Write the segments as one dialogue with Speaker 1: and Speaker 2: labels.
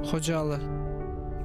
Speaker 1: Xocalı.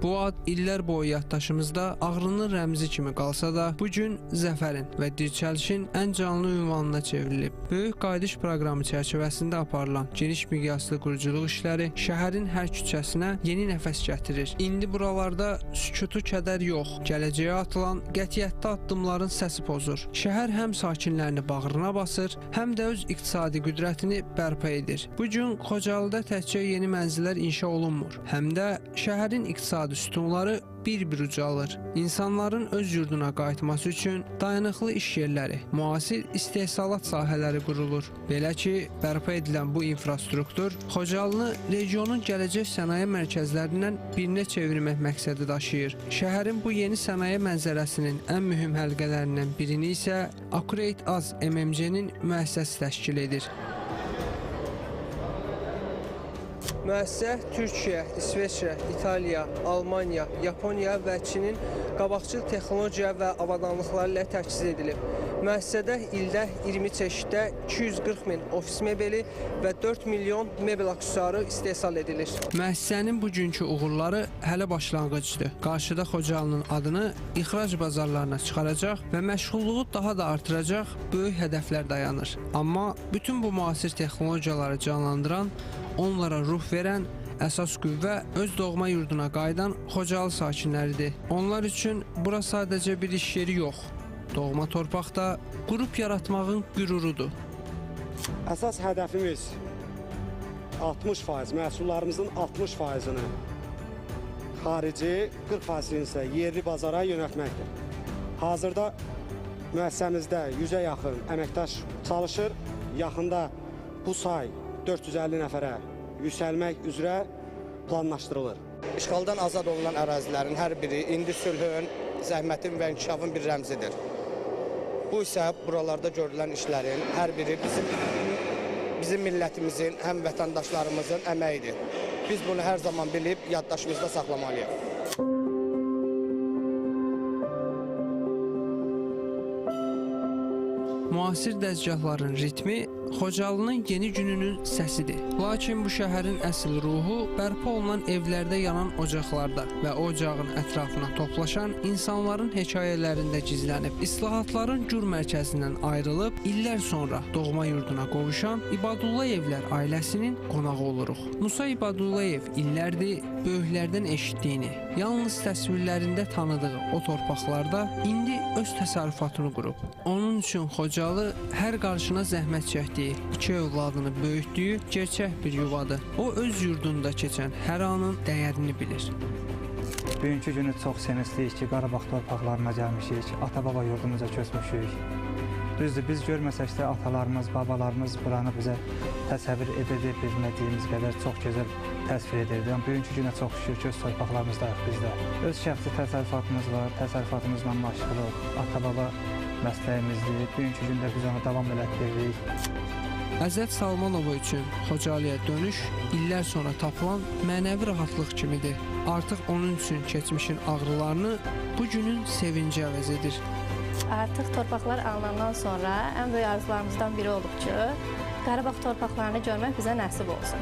Speaker 1: Bu ad illər boyu yaddaşımızda ağrının rəmzi kimi qalsa da, bu gün zəfərin və dirçəlişin ən canlı ünvanına çevrilib. Böyük qayıdış proqramı çərçivəsində aparılan geniş miqyaslı quruculuq işləri şəhərin hər küçəsinə yeni nəfəs gətirir. İndi buralarda sükutu kədər yox, gələcəyə atılan qətiyyətli addımların səsi pozur. Şəhər həm sakinlərini bağrına basır, həm də öz iqtisadi qüdrətini bərpa edir. Bu gün Xocalıda təkcə yeni mənzillər inşa olunmur, həm də şəhərin iqtisadi sütunları bir-bir ucalır. İnsanların öz yurduna qayıtması üçün dayanıqlı iş yerləri, müasir istehsalat sahələri qurulur. Belə ki, bərpa edilən bu infrastruktur Xocalını regionun gələcək sənaye mərkəzlərindən birinə çevirmək məqsədi daşıyır. Şəhərin bu yeni sənaye mənzərəsinin ən mühüm həlqələrindən birini isə Akureyt Az MMC-nin müəssisəsi təşkil edir. Müəssisə Türkiyə, İsveçrə, İtaliya, Almaniya, Yaponiya və Çinin qabaqcıl texnologiya və avadanlıqları ilə təchiz edilib. Müəssisədə ildə 20 çeşiddə 240 min ofis mebeli və 4 milyon mebel aksesuarı istehsal edilir. Müəssisənin bugünkü uğurları hələ başlanğıcdır. Qarşıda Xocalının adını ixrac bazarlarına çıxaracaq və məşğulluğu daha da artıracaq böyük hədəflər dayanır. Amma bütün bu müasir texnologiyaları canlandıran, onlara ruh verən əsas qüvvə öz doğma yurduna qayıdan Xocalı sakinləridir. Onlar üçün bura sadəcə bir iş yeri yox, doğma torpaqda qrup yaratmağın qürurudur.
Speaker 2: Əsas hədəfimiz 60%, məhsullarımızın 60%-ni xarici, 40%-ni isə yerli bazara yönəltməkdir. Hazırda müəssisəmizdə 100-ə yaxın əməkdaş çalışır. Yaxında bu say 450 nəfərə yüksəlmək üzrə planlaşdırılır.
Speaker 3: İşğaldan azad olunan ərazilərin hər biri indi sülhün, zəhmətin və inkişafın bir rəmzidir. Bu isə buralarda görülən işlərin hər biri bizim millətimizin, həm vətəndaşlarımızın əməyidir. Biz bunu hər zaman bilib yaddaşımızda saxlamalıyıq.
Speaker 1: Müasir dəzgahların ritmi Xocalının yeni gününün səsidir. Lakin bu şəhərin əsl ruhu bərpa olunan evlərdə yanan ocaqlarda və ocağın ətrafına toplaşan insanların hekayələrində gizlənib. İslahatların gür mərkəzindən ayrılıb, illər sonra doğma yurduna qovuşan İbadullayevlər ailəsinin qonağı oluruq. Musa İbadullayev illərdir böyüklərdən eşitdiyini, yalnız təsvirlərində tanıdığı o torpaqlarda indi öz təsərrüfatını qurub. Onun üçün Xocalı hər qarşına zəhmət çəkdiyi, iki övladını böyütdüyü gerçək bir yuvadır. O öz yurdunda keçən hər anın dəyərini bilir.
Speaker 4: Bugünkü günü çox sevinçliyik ki, Qarabağ torpaqlarına gəlmişik, ata-baba yurdumuza köçmüşük. Düzdür, biz görməsək də atalarımız, babalarımız buranı bizə təsəvvür bilmədiyimiz qədər çox gözəl təsvir edirdi. Bugünkü günə çox şükür ki, öz torpaqlarımızdayıq bizdə. Öz şəxsi təsərrüfatımız var, təsərrüfatımızla məşğuluq, ata-baba məsləyimizdir. Bugünkü gündə biz onu davam elətdiririk.
Speaker 1: Əzət Salmanova üçün Xocalıya dönüş illər sonra tapılan mənəvi rahatlıq kimidir. Artıq onun üçün keçmişin ağrılarını bugünün sevinci əvəz edir.
Speaker 5: Artıq torpaqlar alınandan sonra ən böyük arzularımızdan biri olub ki, Qarabağ torpaqlarını görmək bizə nəsib olsun.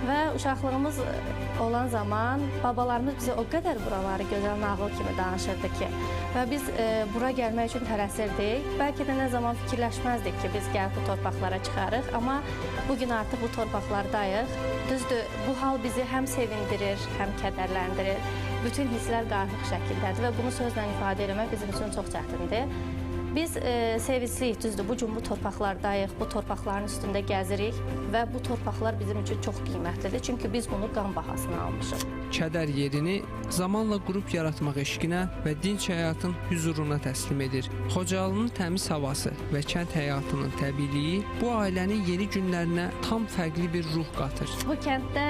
Speaker 5: Və uşaqlığımız olan zaman babalarımız bizə o qədər buraları gözəl nağıl kimi danışırdı ki, və biz bura gəlmək üçün tələsirdik. Bəlkə də nə zaman fikirləşməzdik ki, biz gəlib bu torpaqlara çıxarıq, amma bugün artıq bu torpaqlardayıq. Düzdür, bu hal bizi həm sevindirir, həm kədərləndirir. Bütün hisslər qarışıq şəkildədir və bunu sözlə ifadə etmək bizim üçün çox çətindir. Biz sevincliyik, düzdür, bu gün bu torpaqlardayıq, bu torpaqların üstündə gəzirik və bu torpaqlar bizim üçün çox qiymətlidir, çünki biz bunu qan bahasına almışıq.
Speaker 1: Kədər yerini zamanla qrup yaratmaq eşqinə və dinc həyatın hüzuruna təslim edir. Xocalının təmiz havası və kənd həyatının təbiiliyi bu ailənin yeni günlərinə tam fərqli bir ruh qatır.
Speaker 5: Bu kənddə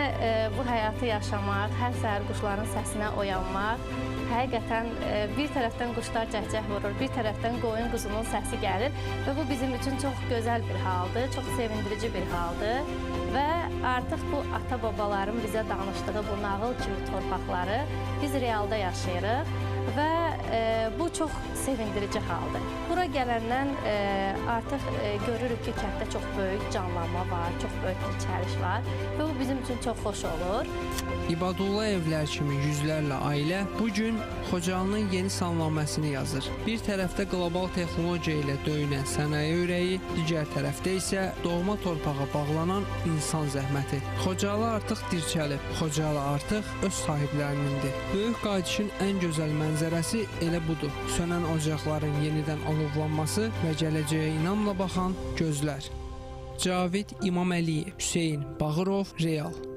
Speaker 5: bu həyatı yaşamaq, hər səhər quşların səsinə oyanmaq, həqiqətən bir tərəfdən quşlar cəhcəh vurur, bir tərəfdən qoyun quzunun səsi gəlir və bu bizim üçün çox gözəl bir haldır, çox sevindirici bir haldır və artıq bu ata-babaların bizə danışdığı bu nağıl kimi torpaqları biz realda yaşayırıq. və bu çox sevindirici haldır. Bura gələndən artıq görürük ki, kənddə çox böyük canlanma var, çox böyük dirçəliş var və bu bizim üçün çox xoş olur.
Speaker 1: İbadullah evlər kimi yüzlərlə ailə bu gün Xocalının yeni salnaməsinini yazır. Bir tərəfdə qlobal texnologiya ilə döyünən sənaye ürəyi, digər tərəfdə isə doğma torpağa bağlanan insan zəhməti. Xocalı artıq dirçəlib, Xocalı artıq öz sahiblərinindir. Böyük qayıdışın ən gözəl mənzərəsi elə budur. Sönən ocaqların yenidən alovlanması və gələcəyə inamla baxan gözlər. Cavid İmaməliyev, Hüseyn Bağırov, Real.